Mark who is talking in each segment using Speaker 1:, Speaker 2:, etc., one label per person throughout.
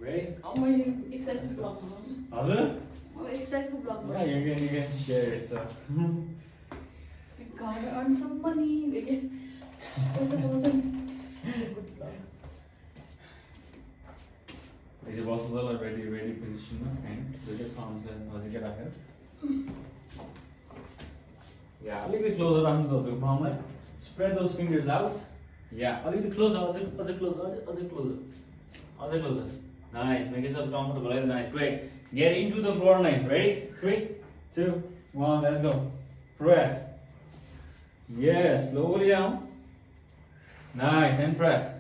Speaker 1: Ready?
Speaker 2: Oh, my exercise block.
Speaker 1: Hazır?
Speaker 2: Oh, exercise block.
Speaker 1: Yeah, you can share it, so.
Speaker 2: We gotta earn some money. There's a person. Good block.
Speaker 1: Deze was wel een ready position, and the palms and as you get ahead. Yeah, a little bit closer arms also, palm like. Spread those fingers out. Yeah, a little bit closer, as it closer. Nice, make yourself comfortable, nice, great. Get into the floor line, ready? 3, 2, 1, let's go. Press. Yes, slowly down. Nice, and press.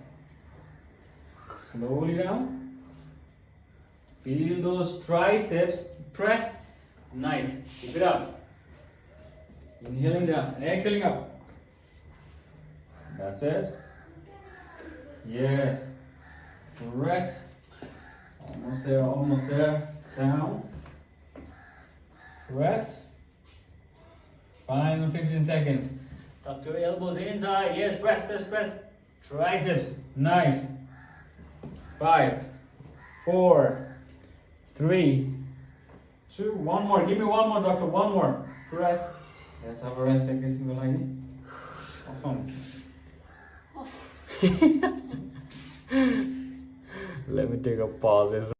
Speaker 1: Slowly down. Feel those triceps. Press. Nice. Keep it up. Inhaling down. Exhaling up. That's it. Yes. Press. Almost there. Almost there. Down. Press. Final 15 seconds. Tuck your elbows inside. Yes. Press. Press. Press. Triceps. Nice. 5, 4, 3, 2, one more. Give me one more, doctor. One more. Press. Let's have a rest. Take this single line. Awesome.
Speaker 2: Off.
Speaker 1: Let me take a pause.